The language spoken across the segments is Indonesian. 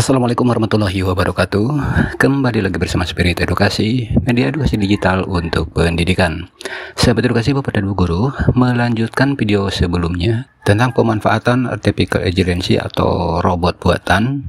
Assalamualaikum warahmatullahi wabarakatuh. Kembali lagi bersama Spirit Edukasi, media edukasi digital untuk pendidikan. Sahabat edukasi, Bapak dan Ibu guru, melanjutkan video sebelumnya tentang pemanfaatan artificial intelligence atau robot buatan,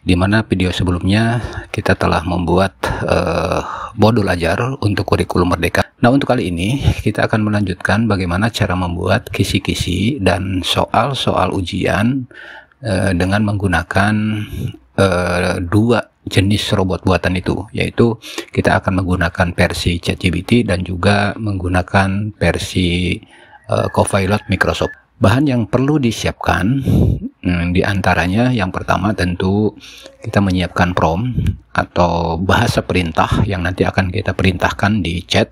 di mana video sebelumnya kita telah membuat modul ajar untuk kurikulum Merdeka. Nah, untuk kali ini kita akan melanjutkan bagaimana cara membuat kisi-kisi dan soal-soal ujian dengan menggunakan dua jenis robot buatan itu, yaitu kita akan menggunakan versi ChatGPT dan juga menggunakan versi Copilot Microsoft. Bahan yang perlu disiapkan diantaranya yang pertama tentu kita menyiapkan prompt atau bahasa perintah yang nanti akan kita perintahkan di chat.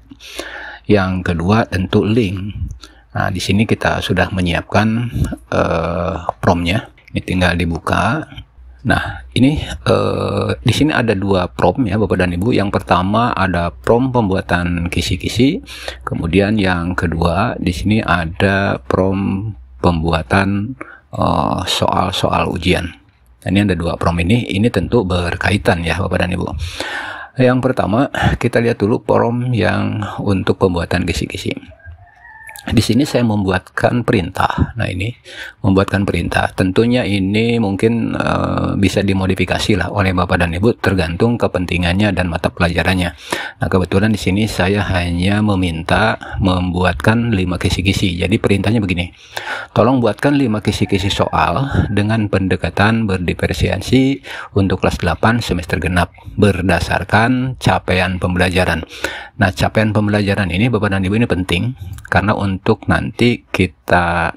Yang kedua tentu link. Nah, di sini kita sudah menyiapkan promptnya. Ini tinggal dibuka. Nah, ini di sini ada dua prompt ya Bapak dan Ibu. Yang pertama ada prompt pembuatan kisi-kisi. Kemudian yang kedua di sini ada prompt pembuatan soal-soal ujian. Nah, ini ada dua prompt ini. Ini tentu berkaitan ya Bapak dan Ibu. Yang pertama kita lihat dulu prompt yang untuk pembuatan kisi-kisi. Di sini saya membuatkan perintah. Nah, ini membuatkan perintah. Tentunya ini mungkin bisa dimodifikasi lah oleh Bapak dan Ibu tergantung kepentingannya dan mata pelajarannya. Nah, kebetulan di sini saya hanya meminta membuatkan 5 kisi-kisi. Jadi perintahnya begini. Tolong buatkan 5 kisi-kisi soal dengan pendekatan berdiferensiasi untuk kelas 8 semester genap berdasarkan capaian pembelajaran. Nah, capaian pembelajaran ini Bapak dan Ibu ini penting karena untuk nanti kita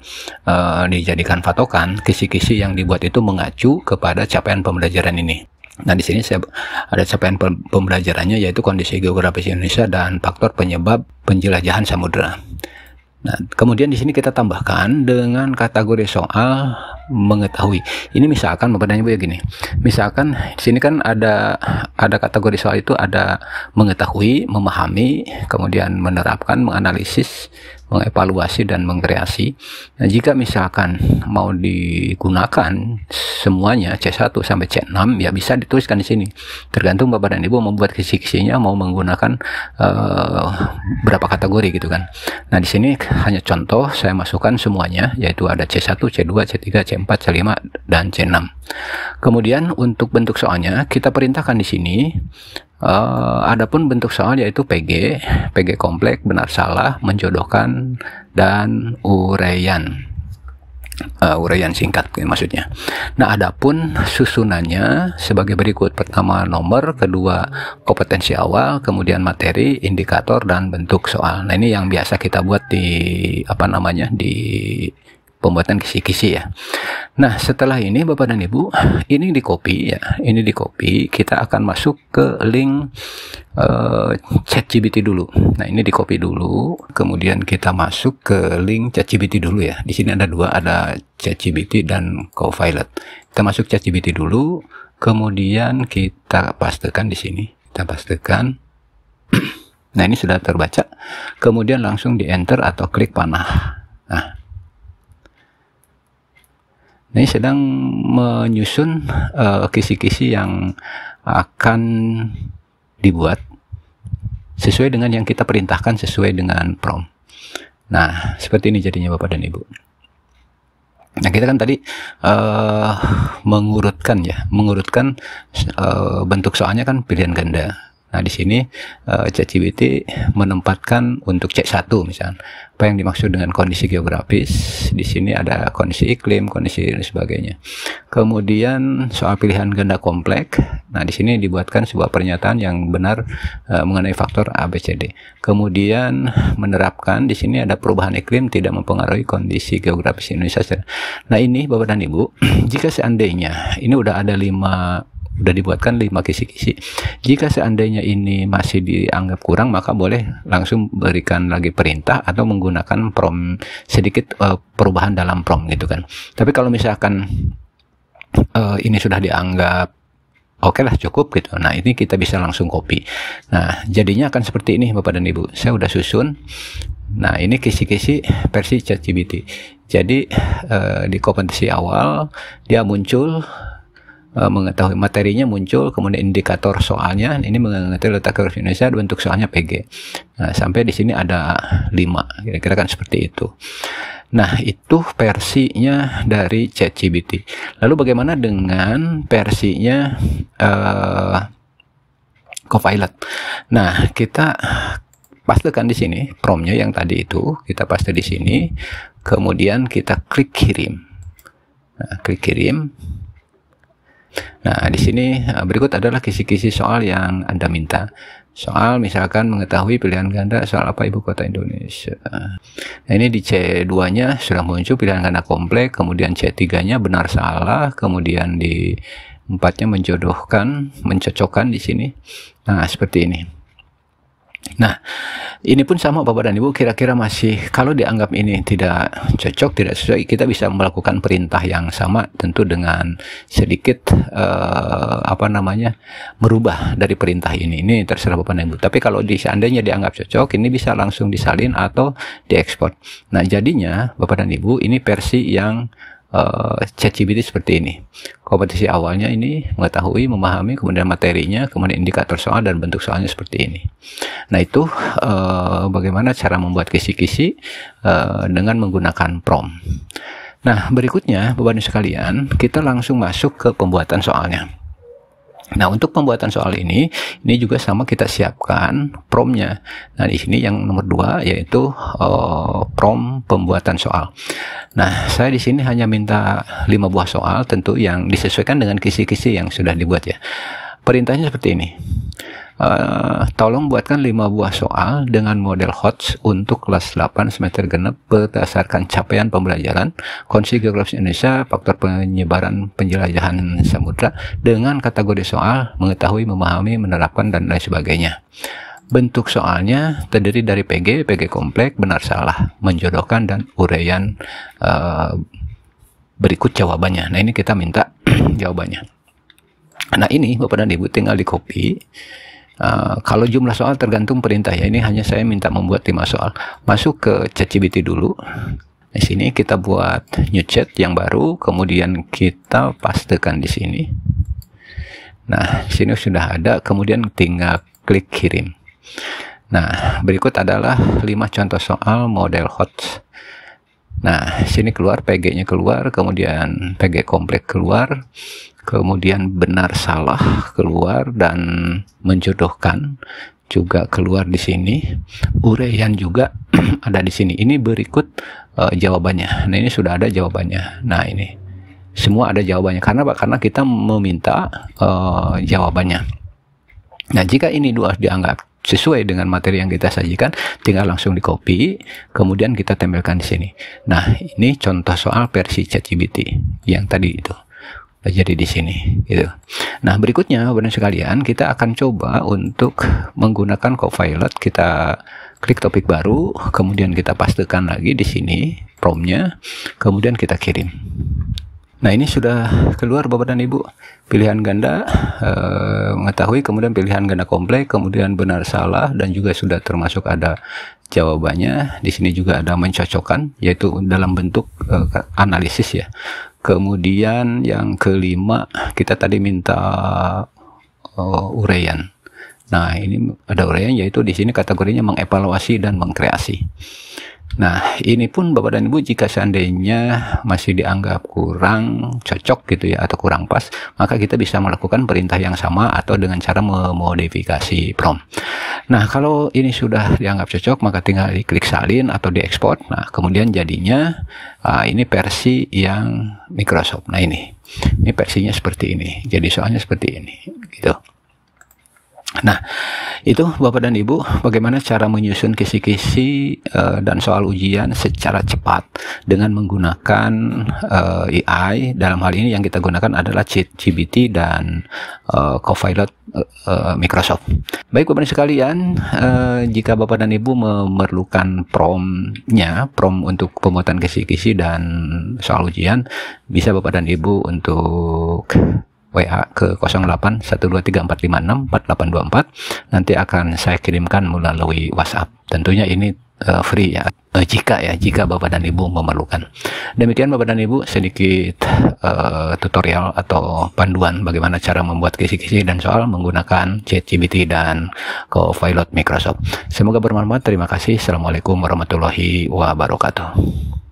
dijadikan patokan, kisi-kisi yang dibuat itu mengacu kepada capaian pembelajaran ini. Nah, di sini saya ada capaian pembelajarannya yaitu kondisi geografis Indonesia dan faktor penyebab penjelajahan samudera. Nah, kemudian di sini kita tambahkan dengan kategori soal mengetahui. Ini misalkan Bapak dan Ibu ya gini. Misalkan di sini kan ada kategori soal itu ada mengetahui, memahami, kemudian menerapkan, menganalisis, mengevaluasi dan mengkreasi. Nah, jika misalkan mau digunakan semuanya C1 sampai C6 ya bisa dituliskan di sini. Tergantung Bapak dan Ibu membuat kisi-kisinya mau menggunakan berapa kategori gitu kan. Nah, di sini hanya contoh saya masukkan semuanya yaitu ada C1, C2, C3, C4, C5 dan C6. Kemudian untuk bentuk soalnya kita perintahkan di sini. Adapun bentuk soal yaitu PG kompleks, benar salah, menjodohkan dan uraian singkat maksudnya. Nah, adapun susunannya sebagai berikut. Pertama nomor, kedua kompetensi awal, kemudian materi, indikator dan bentuk soal. Nah, ini yang biasa kita buat di di pembuatan kisi-kisi ya. Nah, setelah ini Bapak dan Ibu, ini di copy ya. Ini di copy, kita akan masuk ke link ChatGPT dulu. Nah, ini di copy dulu, kemudian kita masuk ke link ChatGPT dulu ya. Di sini ada dua, ada ChatGPT dan Copilot. Kita masuk ChatGPT dulu, kemudian kita pastekan di sini. Kita pastekan. Nah, ini sudah terbaca. Kemudian langsung di enter atau klik panah. Nah, ini sedang menyusun kisi-kisi yang akan dibuat sesuai dengan yang kita perintahkan sesuai dengan prompt. Nah, seperti ini jadinya Bapak dan Ibu. Nah, kita kan tadi mengurutkan bentuk soalnya kan pilihan ganda. Nah, di sini ChatGPT menempatkan untuk C1 misalnya. Apa yang dimaksud dengan kondisi geografis? Di sini ada kondisi iklim, kondisi dan sebagainya. Kemudian soal pilihan ganda kompleks. Nah, di sini dibuatkan sebuah pernyataan yang benar mengenai faktor ABCD. Kemudian menerapkan di sini ada perubahan iklim tidak mempengaruhi kondisi geografis Indonesia. Nah, ini Bapak dan Ibu, jika seandainya ini udah dibuatkan 5 kisi-kisi. Jika seandainya ini masih dianggap kurang, maka boleh langsung berikan lagi perintah atau menggunakan prompt sedikit perubahan dalam prompt gitu kan. Tapi kalau misalkan ini sudah dianggap oke lah cukup gitu. Nah, ini kita bisa langsung copy. Nah, jadinya akan seperti ini Bapak dan Ibu. Saya udah susun. Nah, ini kisi-kisi versi ChatGPT. Jadi di kompetensi awal dia muncul mengetahui materinya muncul, kemudian indikator soalnya ini mengetahui letak geografis Indonesia, bentuk soalnya PG. Nah, sampai di sini ada 5, kira-kira kan seperti itu. Nah, itu versinya dari ChatGPT. Lalu bagaimana dengan versinya Copilot? Nah, kita pastekan di sini promptnya yang tadi itu, kita paste di sini, kemudian kita klik kirim. Nah, klik kirim. Nah, di sini berikut adalah kisi-kisi soal yang Anda minta. Soal misalkan mengetahui pilihan ganda soal apa ibu kota Indonesia. Nah, ini di C2-nya sudah muncul pilihan ganda kompleks, kemudian C3-nya benar salah, kemudian di 4-nya menjodohkan, mencocokkan di sini. Nah, seperti ini. Nah, ini pun sama Bapak dan Ibu, kira-kira masih, kalau dianggap ini tidak cocok, tidak sesuai, kita bisa melakukan perintah yang sama, tentu dengan sedikit merubah dari perintah ini. Ini terserah Bapak dan Ibu. Tapi kalau seandainya dianggap cocok, ini bisa langsung disalin atau diekspor. Nah, jadinya Bapak dan Ibu, ini versi yang ChatGPT seperti ini. Kompetisi awalnya ini mengetahui, memahami, kemudian materinya, kemudian indikator soal dan bentuk soalnya seperti ini. Nah, itu bagaimana cara membuat kisi-kisi dengan menggunakan prompt. Nah, berikutnya Bapak Ibu sekalian, kita langsung masuk ke pembuatan soalnya. Nah, untuk pembuatan soal ini juga sama, kita siapkan promptnya. Nah, di sini yang nomor 2 yaitu prompt pembuatan soal. Nah, saya di sini hanya minta 5 buah soal, tentu yang disesuaikan dengan kisi-kisi yang sudah dibuat ya. Perintahnya seperti ini. Tolong buatkan 5 buah soal dengan model HOTS untuk kelas 8 semester genep berdasarkan capaian pembelajaran, kondisi geografis Indonesia, faktor penyebaran penjelajahan samudra dengan kategori soal mengetahui, memahami, menerapkan, dan lain sebagainya. Bentuk soalnya terdiri dari PG, PG kompleks, benar salah, menjodohkan, dan uraian berikut jawabannya. Nah, ini kita minta jawabannya. Nah, ini Bapak dan Ibu tinggal di copy. Kalau jumlah soal tergantung perintah ya. Ini hanya saya minta membuat 5 soal. Masuk ke ChatGPT dulu. Di sini kita buat new chat yang baru, kemudian kita pastekan di sini. Nah, di sini sudah ada, kemudian tinggal klik kirim. Nah, berikut adalah 5 contoh soal model HOTS. Nah, sini keluar PG-nya keluar, kemudian PG kompleks keluar, kemudian benar salah keluar, dan menjodohkan juga keluar di sini. Uraian juga ada di sini. Ini berikut jawabannya. Nah, ini sudah ada jawabannya. Nah, ini semua ada jawabannya. Karena kita meminta jawabannya. Nah, jika ini dua dianggap sesuai dengan materi yang kita sajikan, tinggal langsung di copy, kemudian kita tempelkan di sini. Nah, ini contoh soal versi ChatGPT yang tadi itu. Jadi di sini gitu. Nah, berikutnya Bapak sekalian, kita akan coba untuk menggunakan Copilot. Kita klik topik baru, kemudian kita pastekan lagi di sini promptnya, kemudian kita kirim. Nah, ini sudah keluar Bapak dan Ibu. Pilihan ganda mengetahui, kemudian pilihan ganda kompleks, kemudian benar salah, dan juga sudah termasuk ada jawabannya. Di sini juga ada mencocokkan, yaitu dalam bentuk analisis ya. Kemudian yang kelima, kita tadi minta uraian. Nah, ini ada uraian, yaitu di sini kategorinya mengevaluasi dan mengkreasi. Nah, ini pun Bapak dan Ibu, jika seandainya masih dianggap kurang cocok gitu ya, atau kurang pas, maka kita bisa melakukan perintah yang sama atau dengan cara memodifikasi prompt. Nah, kalau ini sudah dianggap cocok, maka tinggal diklik salin atau diekspor. Nah, kemudian jadinya ini versi yang Microsoft. Nah, ini versinya seperti ini. Jadi soalnya seperti ini gitu. Nah, itu Bapak dan Ibu, bagaimana cara menyusun kisi-kisi dan soal ujian secara cepat dengan menggunakan AI. Dalam hal ini yang kita gunakan adalah ChatGPT dan Copilot Microsoft. Baik Bapak dan sekalian, jika Bapak dan Ibu memerlukan prompt untuk pembuatan kisi-kisi dan soal ujian, bisa Bapak dan Ibu untuk WA ke 081234564824. Nanti akan saya kirimkan melalui WhatsApp. Tentunya ini free ya, jika Bapak dan Ibu memerlukan. Demikian Bapak dan Ibu, sedikit tutorial atau panduan bagaimana cara membuat kisi-kisi dan soal menggunakan ChatGPT dan Copilot Microsoft. Semoga bermanfaat. Terima kasih. Assalamualaikum warahmatullahi wabarakatuh.